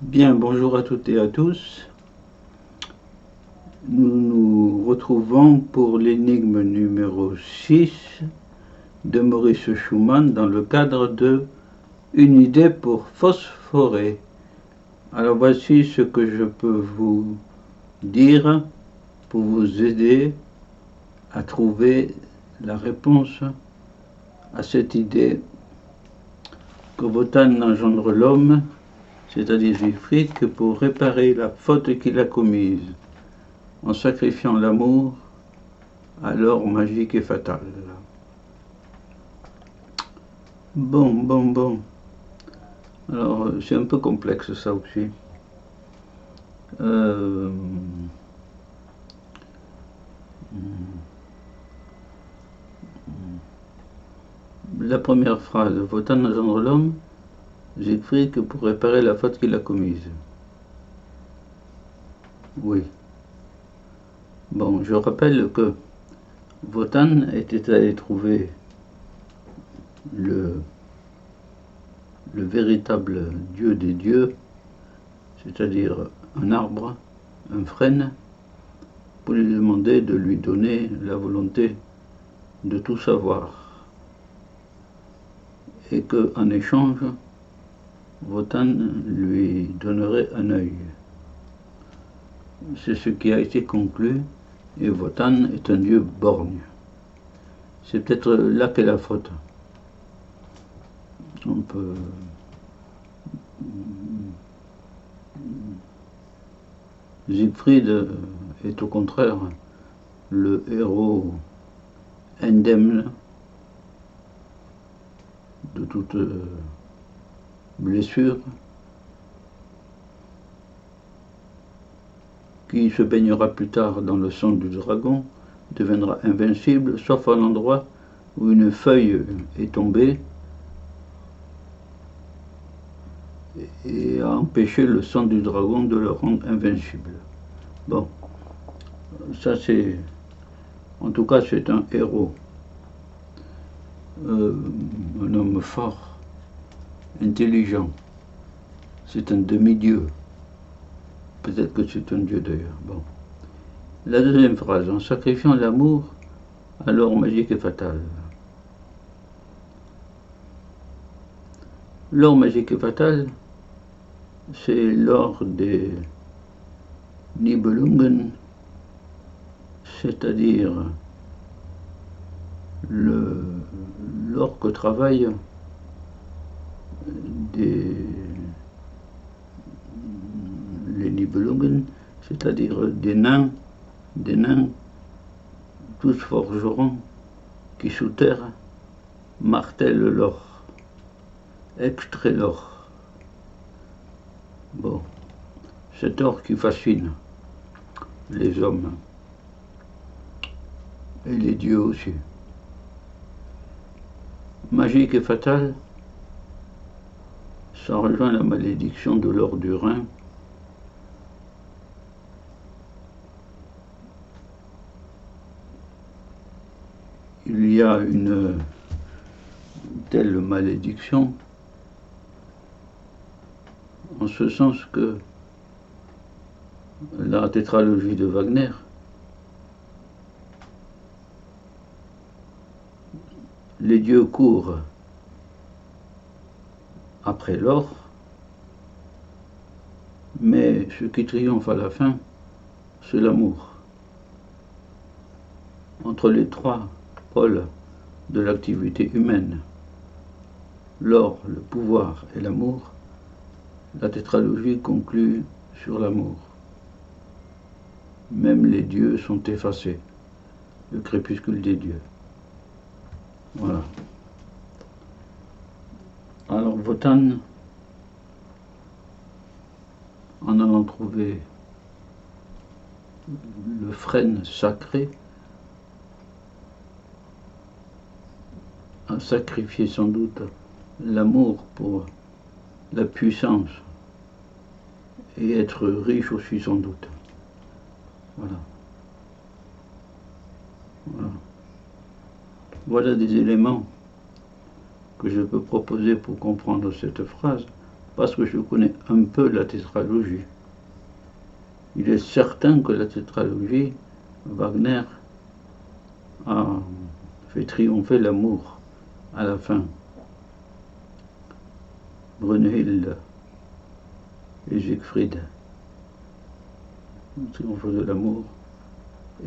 Bien, bonjour à toutes et à tous. Nous nous retrouvons pour l'énigme numéro 6 de Maurice Schumann dans le cadre de Une idée pour phosphorer. Alors voici ce que je peux vous dire pour vous aider à trouver la réponse à cette idée que Wotan engendre l'homme, c'est-à-dire Siegfried, que pour réparer la faute qu'il a commise en sacrifiant l'amour à l'or magique et fatal. Bon. Alors, c'est un peu complexe ça aussi. Euh, la première phrase, Wotan engendre l'homme, Siegfried que pour réparer la faute qu'il a commise. Oui. Bon, je rappelle que Wotan était allé trouver le véritable dieu des dieux, c'est-à-dire un arbre, un frêne, pour lui demander de lui donner la volonté de tout savoir. Et qu'en échange, Wotan lui donnerait un œil. C'est ce qui a été conclu, et Wotan est un dieu borgne. C'est peut-être là qu'est la faute. On peut Siegfried est au contraire le héros indemne de toute blessure, qui se baignera plus tard dans le sang du dragon, deviendra invincible, sauf à l'endroit où une feuille est tombée et a empêché le sang du dragon de le rendre invincible. Bon, ça c'est... En tout cas, c'est un héros. Un homme fort, intelligent. C'est un demi-dieu. Peut-être que c'est un dieu d'ailleurs. Bon. La deuxième phrase, en sacrifiant l'amour à l'or magique et fatal. L'or magique et fatal, c'est l'or des Nibelungen, c'est-à-dire l'or que travaillent les Nibelungen, c'est-à-dire des nains, tous forgerons, qui sous terre martèlent l'or, extraient l'or. Bon, cet or qui fascine les hommes et les dieux aussi. Magique et fatal, ça rejoint la malédiction de l'or du Rhin. Il y a une telle malédiction en ce sens que la tétralogie de Wagner les dieux courent après l'or, mais ce qui triomphe à la fin, c'est l'amour. Entre les trois pôles de l'activité humaine, l'or, le pouvoir et l'amour, la tétralogie conclut sur l'amour. Même les dieux sont effacés, le crépuscule des dieux. Voilà. Alors Wotan, en allant trouver le frêne sacré, a sacrifié sans doute l'amour pour la puissance et être riche aussi sans doute. Voilà. Voilà des éléments que je peux proposer pour comprendre cette phrase. parce que je connais un peu la tétralogie. Il est certain que la tétralogie, Wagner a fait triompher l'amour à la fin. Brunhilde et Siegfried, le triomphe de l'amour,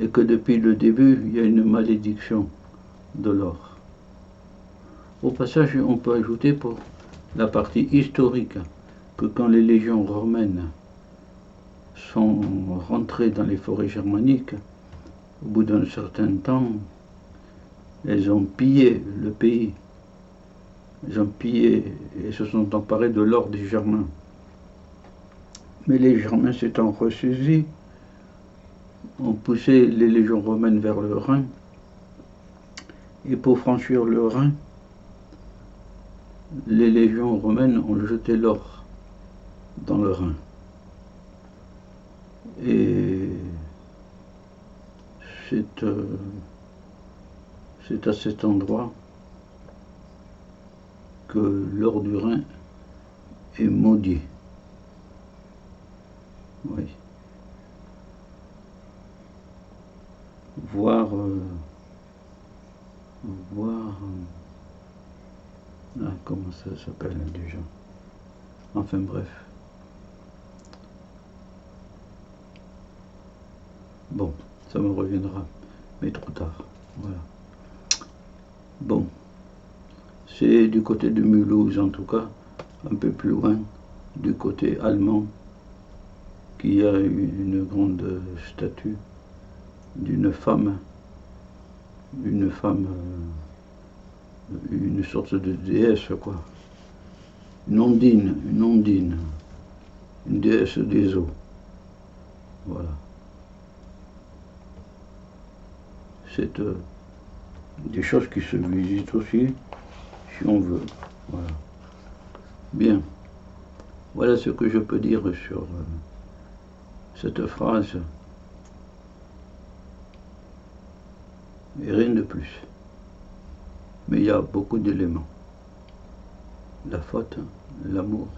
et que depuis le début, il y a une malédiction de l'or. Au passage, on peut ajouter pour la partie historique que quand les légions romaines sont rentrées dans les forêts germaniques, au bout d'un certain temps, elles ont pillé le pays. Elles ont pillé et se sont emparées de l'or des Germains. Mais les Germains s'étant ressaisis, ont poussé les légions romaines vers le Rhin. Et pour franchir le Rhin, les légions romaines ont jeté l'or dans le Rhin. Et c'est à cet endroit que l'or du Rhin est maudit. Oui. Voir comment ça s'appelle déjà. Enfin bref. Bon, ça me reviendra, mais trop tard. Voilà. Bon, c'est du côté de Mulhouse en tout cas, un peu plus loin, du côté allemand, qu'il y a une grande statue d'une femme, une sorte de déesse, quoi. Une ondine, une déesse des eaux. Voilà. C'est des choses qui se visitent aussi, si on veut. Voilà. Bien. Voilà ce que je peux dire sur cette phrase. Et rien de plus. Mais il y a beaucoup d'éléments. La faute, l'amour,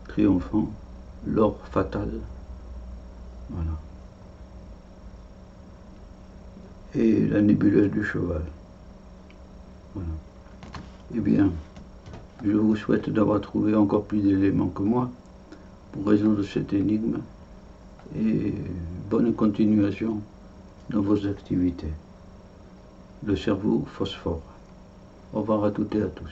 triomphant, l'or fatal. Voilà. Et la nébuleuse du cheval. Voilà. Eh bien, je vous souhaite d'avoir trouvé encore plus d'éléments que moi pour résoudre cette énigme et bonne continuation dans vos activités. Le cerveau phosphore. Au revoir à toutes et à tous.